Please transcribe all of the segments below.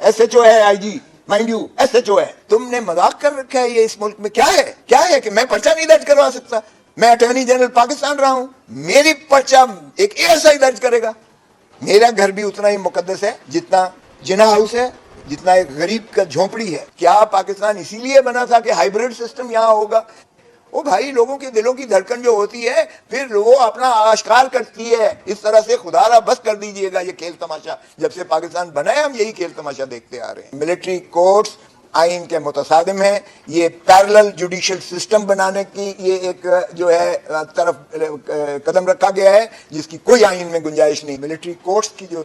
SHO ہے IG, mind you SHO ہے. تم نے مذاق کر رکھا ہے. یہ اس ملک میں کیا ہے کہ میں پرچہ نہیں درج کروا سکتا؟ میں اٹارنی جنرل پاکستان رہا ہوں, میری پرچہ ایک ASI درج کرے گا. میرا گھر بھی اتنا ہی مقدس ہے جتنا جنا ہاؤس ہے, جتنا ایک غریب کا جھونپڑی ہے. کیا پاکستان اسی لیے بنا تھا کہ ہائیبریڈ سسٹم یہاں ہوگا؟ وہ بھائی لوگوں کے دلوں کی دھڑکن جو ہوتی ہے پھر وہ اپنا آشکار کرتی ہے. اس طرح سے خدا را بس کر دیجئے گا یہ کھیل تماشا. جب سے پاکستان بنا ہے ہم یہی کھیل تماشا دیکھتے آ رہے ہیں. ملٹری کورٹس آئین کے متصادم ہیں. یہ پیرلل جوڈیشل سسٹم بنانے کی یہ ایک جو ہے طرف قدم رکھا گیا ہے جس کی کوئی آئین میں گنجائش نہیں. ملٹری کورٹس کی جو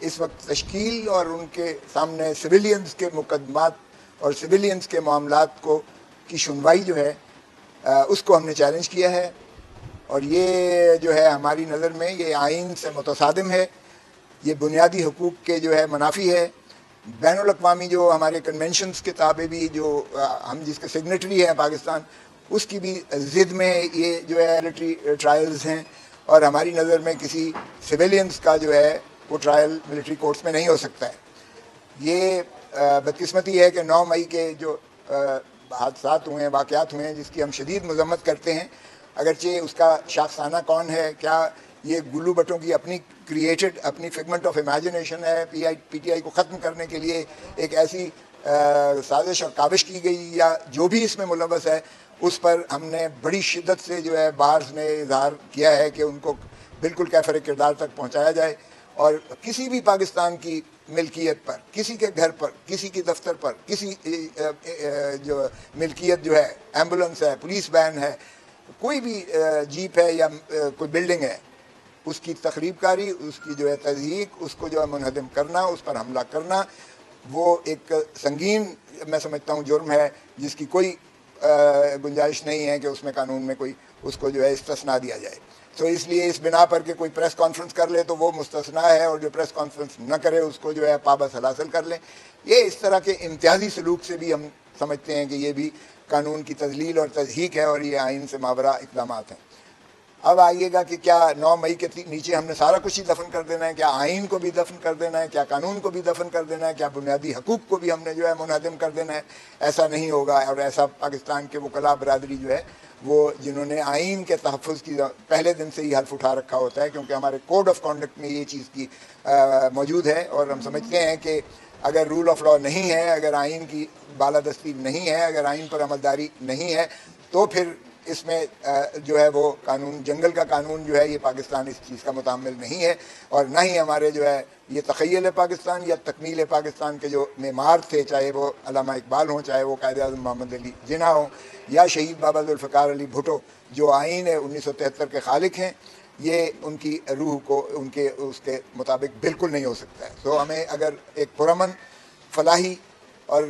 اس وقت تشکیل اور ان کے سامنے سویلینز کے مقدمات اور سویلینز کے معاملات کو کی سنوائی جو ہے اس کو ہم نے چیلنج کیا ہے. اور یہ جو ہے ہماری نظر میں یہ آئین سے متصادم ہے. یہ بنیادی حقوق کے جو ہے منافی ہے. بین الاقوامی جو ہمارے کنونشنز کے تابع بھی جو ہم جس کے سگنیٹری ہیں پاکستان, اس کی بھی ضد میں یہ جو ہے ملٹری ٹرائلز ہیں. اور ہماری نظر میں کسی سویلینز کا جو ہے وہ ٹرائل ملٹری کورٹس میں نہیں ہو سکتا ہے. یہ بدقسمتی ہے کہ 9 مئی کے جو حادثات ہوئے ہیں, واقعات ہوئے ہیں, جس کی ہم شدید مذمت کرتے ہیں. اگرچہ اس کا شاخسانہ کون ہے, کیا یہ گلو بٹوں کی اپنی کریٹڈ اپنی فگمنٹ آف امیجنیشن ہے, PTI کو ختم کرنے کے لیے ایک ایسی سازش اور کاوش کی گئی, یا جو بھی اس میں ملوث ہے اس پر ہم نے بڑی شدت سے جو ہے بارز میں اظہار کیا ہے کہ ان کو بالکل کیفر کردار تک پہنچایا جائے. اور کسی بھی پاکستان کی ملکیت پر, کسی کے گھر پر, کسی کی دفتر پر, کسی جو ملکیت جو ہے, ایمبولنس ہے, پولیس وین ہے, کوئی بھی جیپ ہے یا کوئی بلڈنگ ہے, اس کی تخریب کاری, اس کی جو ہے تضحیق, اس کو جو ہے منہدم کرنا, اس پر حملہ کرنا, وہ ایک سنگین میں سمجھتا ہوں جرم ہے جس کی کوئی گنجائش نہیں ہے کہ اس میں قانون میں کوئی اس کو جو ہے استثناء دیا جائے. تو اس لیے اس بنا پر کہ کوئی پریس کانفرنس کر لے تو وہ مستثنیٰ ہے, اور جو پریس کانفرنس نہ کرے اس کو جو ہے پابند حاصل کر لیں. یہ اس طرح کے امتیازی سلوک سے بھی ہم سمجھتے ہیں کہ یہ بھی قانون کی تذلیل اور تضحیق ہے, اور یہ آئین سے ماورا اقدامات ہیں. اب آئیے گا کہ کیا 9 مئی کے نیچے ہم نے سارا کچھ ہی دفن کر دینا ہے؟ کیا آئین کو بھی دفن کر دینا ہے؟ کیا قانون کو بھی دفن کر دینا ہے؟ کیا بنیادی حقوق کو بھی ہم نے جو ہے منہدم کر دینا ہے؟ ایسا نہیں ہوگا. اور ایسا پاکستان کے وکلاء برادری جو ہے وہ جنہوں نے آئین کے تحفظ کی پہلے دن سے ہی حلف اٹھا رکھا ہوتا ہے, کیونکہ ہمارے کوڈ آف کانڈکٹ میں یہ چیز کی موجود ہے. اور ہم سمجھتے ہیں کہ اگر رول آف لا نہیں ہے, اگر آئین کی بالادستی نہیں ہے, اگر آئین پر عملداری نہیں ہے, تو پھر اس میں جو ہے وہ قانون, جنگل کا قانون جو ہے یہ پاکستان اس چیز کا متعامل نہیں ہے. اور نہ ہی ہمارے جو ہے یہ تخیل پاکستان یا تکمیل پاکستان کے جو معمار تھے, چاہے وہ علامہ اقبال ہوں, چاہے وہ قائد اعظم محمد علی جناح ہوں, یا شہید بابا ذوالفقار علی بھٹو جو آئین 1973 کے خالق ہیں, یہ ان کی روح کو ان کے اس کے مطابق بالکل نہیں ہو سکتا ہے. تو ہمیں اگر ایک پرامن فلاحی اور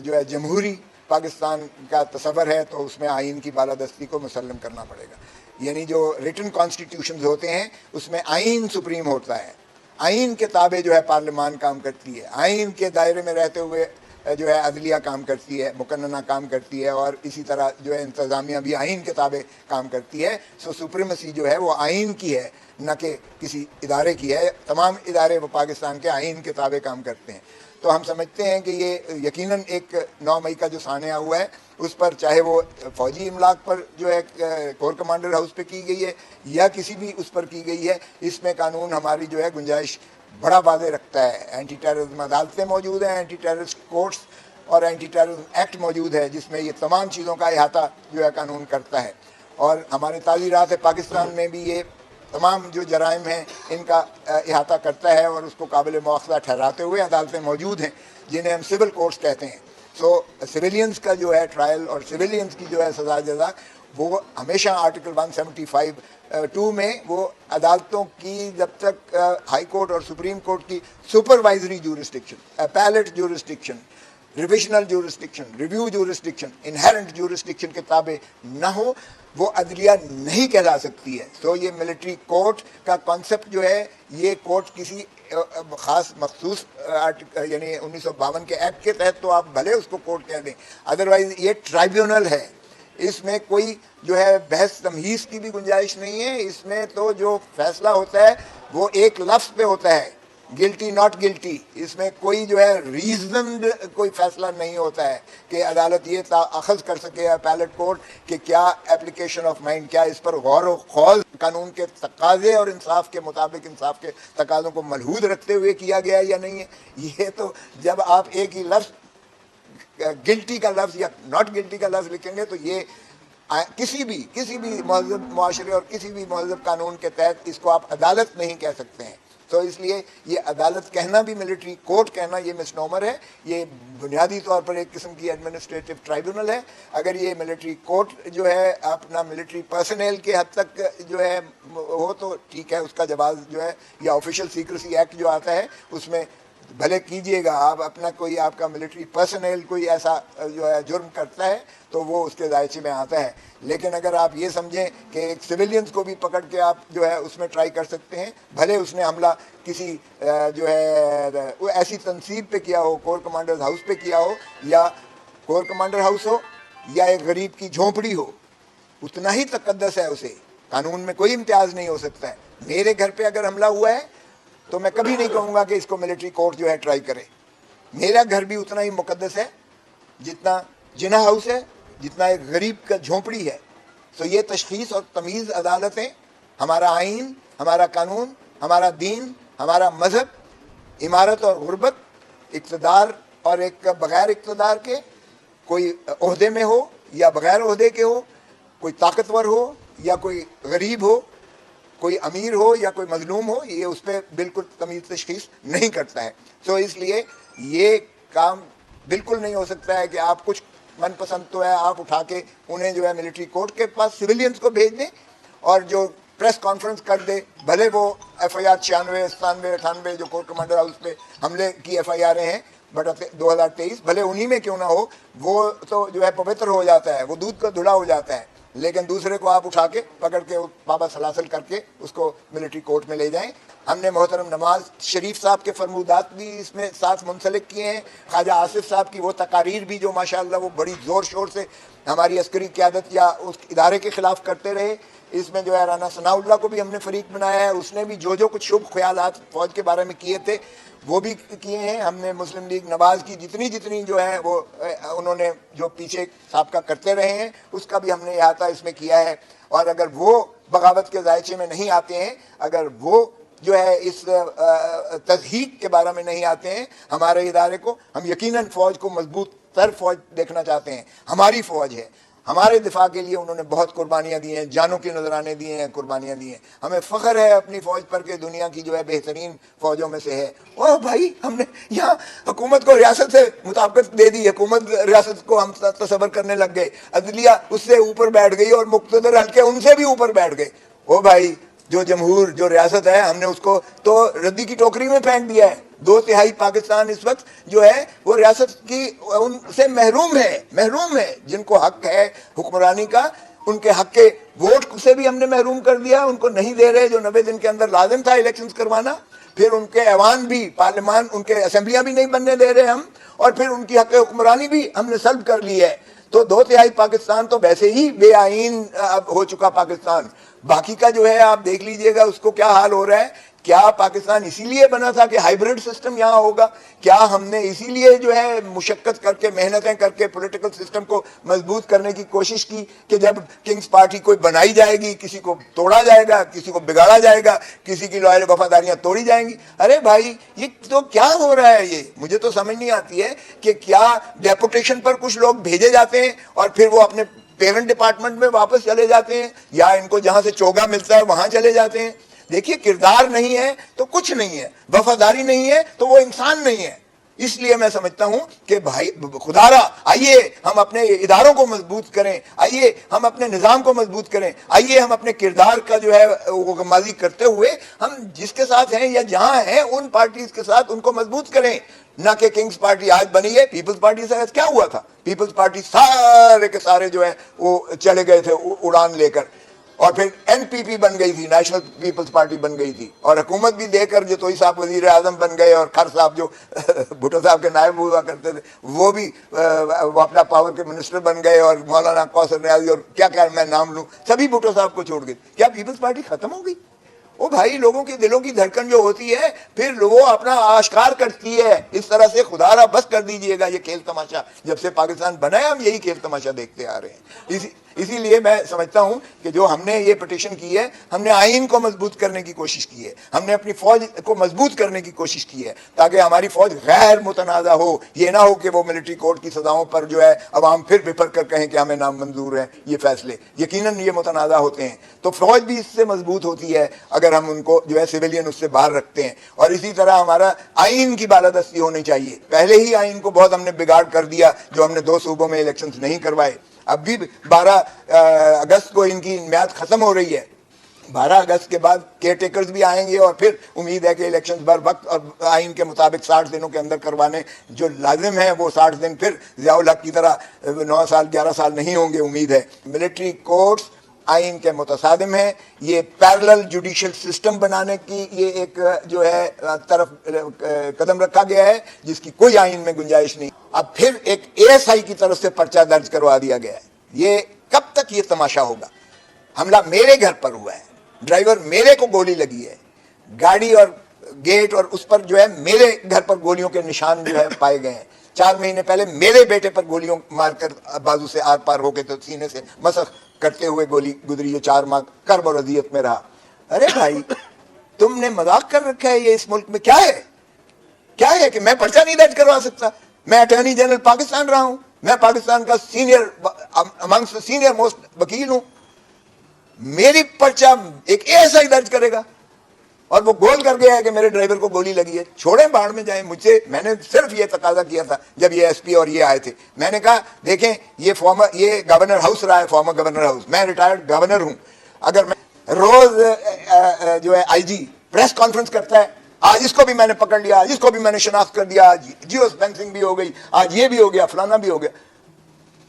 جو ہے جمہوری پاکستان کا تصور ہے تو اس میں آئین کی بالادستی کو مسلم کرنا پڑے گا. یعنی جو ریٹن کانسٹیٹیوشنز ہوتے ہیں اس میں آئین سپریم ہوتا ہے, آئین کے تابع جو ہے پارلیمان کام کرتی ہے, آئین کے دائرے میں رہتے ہوئے جو ہے عدلیہ کام کرتی ہے, مقننہ کام کرتی ہے, اور اسی طرح جو ہے انتظامیہ بھی آئین کے تابع کام کرتی ہے. سو سپریمیسی جو ہے وہ آئین کی ہے, نہ کہ کسی ادارے کی ہے. تمام ادارے وہ پاکستان کے آئین کے تابع کام کرتے ہیں. تو ہم سمجھتے ہیں کہ یہ یقیناً ایک 9 مئی کا جو سانحہ ہوا ہے اس پر, چاہے وہ فوجی املاک پر جو ہے کور کمانڈر ہاؤس پہ کی گئی ہے یا کسی بھی اس پر کی گئی ہے, اس میں قانون ہماری جو ہے گنجائش بڑا واضح رکھتا ہے. اینٹی ٹیررزم عدالتیں موجود ہیں, اینٹی ٹیررسٹ کورٹس اور اینٹی ٹیررزم ایکٹ موجود ہے, جس میں یہ تمام چیزوں کا احاطہ جو ہے قانون کرتا ہے. اور ہمارے تعزیرات پاکستان میں بھی یہ تمام جو جرائم ہیں ان کا احاطہ کرتا ہے, اور اس کو قابل مواخذہ ٹھہراتے ہوئے عدالتیں موجود ہیں جنہیں ہم سول کورٹس کہتے ہیں. سو سویلینز کا جو ہے ٹرائل اور سویلینز کی جو ہے سزا جزا وہ ہمیشہ آرٹیکل 175(2) میں وہ عدالتوں کی جب تک ہائی کورٹ اور سپریم کورٹ کی supervisory jurisdiction, appellate jurisdiction, revisional jurisdiction, review jurisdiction, inherent jurisdiction کے تابع نہ ہو, وہ عدلیہ نہیں کہلا سکتی ہے. تو یہ ملٹری کورٹ کا کانسیپٹ جو ہے, یہ کورٹ کسی خاص مخصوص یعنی 1952 کے ایکٹ کے تحت تو آپ بھلے اس کو کورٹ کہہ دیں, ادروائز یہ ٹرائیبیونل ہے. اس میں کوئی جو ہے بحث تمہیز کی بھی گنجائش نہیں ہے. اس میں تو جو فیصلہ ہوتا ہے وہ ایک لفظ پہ ہوتا ہے, गिल्टी नॉट गिल्टी, इसमें कोई जो है रीजनड कोई फैसला नहीं होता है कि अदालत ये अखज़ कर सके या पैलेट कोर्ट कि क्या एप्लीकेशन ऑफ माइंड, क्या इस पर गौर व खौज कानून के तकाजे और इंसाफ के मुताबिक इंसाफ के तकाज़ों को मलहूद रखते हुए किया गया या नहीं है। ये तो जब आप एक ही लफ्ज़ गिल्टी का लफ्ज़ या नॉट गिल्टी का लफ्ज़ लिखेंगे तो ये किसी भी महज़ब मुआशरे और किसी भी महज़ब कानून के तहत इसको आप अदालत नहीं कह सकते हैं। तो इसलिए ये अदालत कहना भी, मिलिट्री कोर्ट कहना, ये मिसनोमर है। ये बुनियादी तौर पर एक किस्म की एडमिनिस्ट्रेटिव ट्राइब्यूनल है। अगर ये मिलिट्री कोर्ट जो है अपना मिलिट्री पर्सनल के हद तक जो है हो तो ठीक है, उसका जवाब जो है या ऑफिशियल सीक्रेसी एक्ट जो आता है उसमें भले कीजिएगा आप अपना, कोई आपका मिलिट्री पर्सनल कोई ऐसा जो है जुर्म करता है तो वो उसके दायरे में आता है। लेकिन अगर आप ये समझें कि एक सिविलियंस को भी पकड़ के आप जो है उसमें ट्राई कर सकते हैं, भले उसने हमला किसी जो है वो ऐसी तनसीब पे किया हो, कोर कमांडर हाउस पे किया हो, या कोर कमांडर हाउस हो या एक गरीब की झोंपड़ी हो, उतना ही तकद्दस है उसे, कानून में कोई इम्तियाज़ नहीं हो सकता है। मेरे घर पे अगर हमला हुआ है तो मैं कभी नहीं कहूँगा कि इसको मिलिट्री कोर्ट जो है ट्राई करे। मेरा घर भी उतना ही मुकद्दस है जितना जिना हाउस है, जितना एक गरीब का झोंपड़ी है। तो ये तशखीस और तमीज़ अदालतें, हमारा आइन, हमारा कानून, हमारा दीन, हमारा मज़हब, इमारत और गुर्बत, इक़्तिदार और एक बग़ैर इक़्तिदार के, कोई ओहदे में हो या बग़ैर ओहदे के हो, कोई ताकतवर हो या कोई गरीब हो, कोई अमीर हो या कोई मजलूम हो, ये उस पर बिल्कुल तमीज़ तशख़ीस नहीं करता है। तो इसलिए ये काम बिल्कुल नहीं हो सकता है कि आप कुछ मनपसंद तो है आप उठा के उन्हें जो है मिलिट्री कोर्ट के पास सिविलियंस को भेज दें और जो प्रेस कॉन्फ्रेंस कर दे, भले वो FIR 96, 97, 98 जो कोर कमांडर हाउस पे हमले की FIR हैं बट 2023, भले उन्हीं में क्यों ना हो, वो तो जो है पवित्र हो जाता है, वो दूध का धुला हो जाता है। लेकिन दूसरे को आप उठा के पकड़ के बाबा सलासल करके उसको मिलिट्री कोर्ट में ले जाएं। हमने मोहतरम नवाज शरीफ साहब के फरमूदात भी इसमें साथ मुंसलिक किए हैं। ख्वाजा आसिफ साहब की वो तकारीर भी जो माशाअल्लाह वो बड़ी ज़ोर शोर से हमारी अस्करी क़यादत या उस इदारे के ख़िलाफ़ करते रहे। इसमें जो है राना सनाउल्लाह को भी हमने फरीक बनाया है, उसने भी जो कुछ शुभ ख्यालात फ़ौज के बारे में किए थे वो भी किए हैं। हमने मुस्लिम लीग नवाज़ की जितनी जो है वो उन्होंने जो पीछे साबका करते रहे हैं उसका भी हमने अहाता इसमें किया है। और अगर वो बगावत के दायरे में नहीं आते हैं, अगर वो जो है इस तज़हीक के बारे में नहीं आते हैं हमारे इदारे को, हम यकीनन फ़ौज को मजबूत तर फ़ौज देखना चाहते हैं। हमारी फ़ौज है, हमारे दिफा के लिए उन्होंने बहुत कुर्बानियाँ दी हैं, जानों के नजराने दिए हैं, कुर्बानियाँ दी हैं। हमें फ़ख्र है अपनी फ़ौज पर कि दुनिया की जो है बेहतरीन फ़ौजों में से है। और भाई हमने यहाँ हुकूमत को रियासत से मुताबिकत दे दी, हुकूमत रियासत को हम तसव्वुर करने लग गए, अदलिया उससे ऊपर बैठ गई और मुक़्तदर हल्के उनसे भी ऊपर बैठ गए। ओ भाई, जो जमहूर जो रियासत है हमने उसको तो रद्दी की टोकरी में फेंक दिया है। 2/3 पाकिस्तान इस वक्त जो है वो रियासत की उनसे महरूम है। जिनको हक है हुक्मरानी का, उनके हक के वोट से भी हमने महरूम कर दिया, उनको नहीं दे रहे जो 90 दिन के अंदर लाजिम था इलेक्शंस करवाना। फिर उनके ऐवान भी, पार्लियामान, उनके असम्बलियाँ भी नहीं बनने दे रहे हम, और फिर उनकी हक हुक्मरानी भी हमने सल्ब कर ली है। तो 2/3 पाकिस्तान तो वैसे ही बेआईन हो चुका पाकिस्तान। बाकी का जो है आप देख लीजिएगा उसको क्या हाल हो रहा है। क्या पाकिस्तान इसीलिए बना था कि हाइब्रिड सिस्टम यहाँ होगा? क्या हमने इसीलिए जो है मुशक्कत करके, मेहनतें करके पॉलिटिकल सिस्टम को मजबूत करने की कोशिश की कि जब किंग्स पार्टी कोई बनाई जाएगी, किसी को तोड़ा जाएगा, किसी को बिगाड़ा जाएगा, किसी की लॉयल वफादारियां तोड़ी जाएंगी? अरे भाई, ये तो क्या हो रहा है? ये मुझे तो समझ नहीं आती है कि क्या डेपुटेशन पर कुछ लोग भेजे जाते हैं और फिर वो अपने पेरेंट डिपार्टमेंट में वापस चले जाते हैं, या इनको जहां से चोगा मिलता है वहां चले जाते हैं। देखिए, किरदार नहीं है तो कुछ नहीं है, वफादारी नहीं है तो वो इंसान नहीं है। इसलिए मैं समझता हूं कि भाई खुदारा, आइए हम अपने इदारों को मजबूत करें, आइए हम अपने निज़ाम को मजबूत करें, आइए हम अपने किरदार का जो है वो गमाजी करते हुए हम जिसके साथ हैं या जहां हैं उन पार्टीज के साथ उनको मजबूत करें। ना कि किंग्स पार्टी आज बनी है, पीपल्स पार्टी से क्या हुआ था? पीपल्स पार्टी सारे के सारे जो है वो चले गए थे उड़ान लेकर, और फिर NPP बन गई थी, नेशनल पीपल्स पार्टी बन गई थी, और हुकूमत भी देकर जो तोई साहब वजीर आजम बन गए, और खर साहब जो भुट्टो साहब के नायब हुआ करते थे वो भी वो अपना पावर के मिनिस्टर बन गए, और मौलाना कौसर रियाजी और क्या क्या मैं नाम लूँ, सभी भुट्टो साहब को छोड़ गए। क्या पीपल्स पार्टी खत्म हो गई? ओ भाई, लोगों की दिलों की धड़कन जो होती है फिर वो अपना आश्कार करती है। इस तरह से खुदारा बस कर दीजिएगा ये खेल तमाशा। जब से पाकिस्तान बना है हम यही खेल तमाशा देखते आ रहे हैं। इसीलिए मैं समझता हूं कि जो हमने ये पिटीशन की है, हमने आइन को मजबूत करने की कोशिश की है, हमने अपनी फौज को मजबूत करने की कोशिश की है ताकि हमारी फौज गैर मुतनाज़ा हो। ये ना हो कि वो मिलिट्री कोर्ट की सजाओं पर जो है अवाम फिर बिफर कर कहें कि हमें नामंजूर हैं ये फैसले। यकीनन ये मुतनाज़ा होते हैं, तो फौज भी इससे मजबूत होती है अगर हम उनको जो है सिविलियन उससे बाहर रखते हैं। और इसी तरह हमारा आइन की बालादस्ती होनी चाहिए। पहले ही आइन को बहुत हमने बिगाड़ कर दिया जो हमने 2 सूबों में इलेक्शंस नहीं करवाए। अब भी 12 अगस्त को इनकी म्याद खत्म हो रही है। 12 अगस्त के बाद केयर टेकर्स भी आएंगे और फिर उम्मीद है कि इलेक्शंस बर वक्त और आइन के मुताबिक 60 दिनों के अंदर करवाने जो लाजिम है वो 60 दिन फिर ज़ियाउल हक की तरह 9 साल 11 साल नहीं होंगे उम्मीद है। मिलिट्री कोर्ट्स आइन के मुतसादिम है। ये पैरेलल जुडिशल सिस्टम बनाने की ये एक जो है तरफ कदम रखा गया है जिसकी कोई आइन में गुंजाइश नहीं। अब फिर एक ASI की तरफ से पर्चा दर्ज करवा दिया गया है। ये कब तक ये तमाशा होगा? हमला मेरे घर पर हुआ है, ड्राइवर मेरे को गोली लगी है, गाड़ी और गेट और उस पर जो है मेरे घर पर गोलियों के निशान जो है पाए गए हैं। 4 महीने पहले मेरे बेटे पर गोलियों मारकर बाजू से आर पार होके तो सीने से मसख करते हुए गोली गुजरी। ये 4 माह कर्ब और अजियत में रहा। अरे भाई, तुमने मजाक कर रखा है। ये इस मुल्क में क्या है कि मैं पर्चा नहीं दर्ज करवा सकता? मैं अटॉर्नी जनरल पाकिस्तान रहा हूं, मैं पाकिस्तान का सीनियर मोस्ट वकील हूं। मेरी पर्चा एक ASI दर्ज करेगा और वो गोल कर गया है कि मेरे ड्राइवर को गोली लगी है। छोड़ें, बाढ़ में जाए। मुझसे मैंने सिर्फ ये तकाजा किया था जब ये SP और ये आए थे। मैंने कहा देखें ये गवर्नर हाउस रहा है, फॉर्मर गवर्नर हाउस। मैं रिटायर्ड गवर्नर हूं। अगर मैं रोज जो है IG प्रेस कॉन्फ्रेंस करता है, आज इसको भी मैंने पकड़ लिया, आज इसको भी मैंने शनाख्त कर दिया, आज जियो स्पेंसिंग भी हो गई, आज ये भी हो गया, फलाना भी हो गया।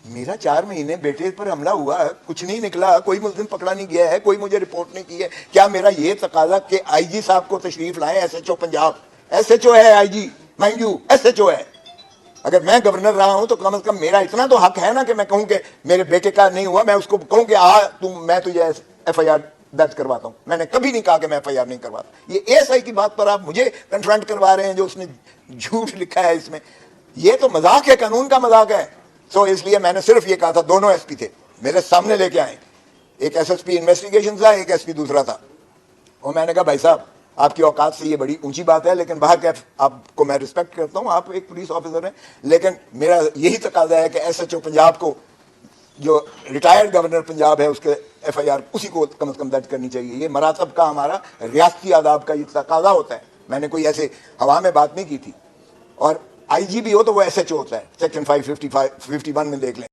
मेरा 4 महीने बेटे पर हमला हुआ, कुछ नहीं निकला, कोई मुल्जिम पकड़ा नहीं गया है, कोई मुझे रिपोर्ट नहीं की है। क्या मेरा ये तकाजा कि IG साहब को तशरीफ लाएं? SHO पंजाब, SHO है IG, माइंड यू SHO है। अगर मैं गवर्नर रहा हूं तो कम से कम मेरा इतना तो हक है ना कि मैं कहूं कि मेरे बेटे का नहीं हुआ, मैं उसको कहूं कि मैं तुझे FIR दर्ज करवाता हूं। मैंने कभी नहीं कहा कि मैं FIR नहीं करवाता। ये ASI की बात पर आप मुझे कन्फ्रंट करवा रहे हैं जो उसने झूठ लिखा है इसमें। ये तो मजाक है, कानून का मजाक है। सो इसलिए मैंने सिर्फ ये कहा था, दोनों SP थे मेरे सामने लेके आए, एक SSP इन्वेस्टिगेशन था, एक SP दूसरा था। और मैंने कहा भाई साहब, आपकी औकात से ये बड़ी ऊंची बात है, लेकिन बाहर क्या, आपको मैं रिस्पेक्ट करता हूं, आप एक पुलिस ऑफिसर हैं, लेकिन मेरा यही तकाजा है कि SHO पंजाब को, जो रिटायर्ड गवर्नर पंजाब है, उसके FIR उसी को कम से कम दर्ज करनी चाहिए। ये मरातब का हमारा रियासती आदाब का ये तकाजा होता है। मैंने कोई ऐसे हवा में बात नहीं की थी। और IG भी हो तो वो SHO होता है, सेक्शन 551 में देख लें।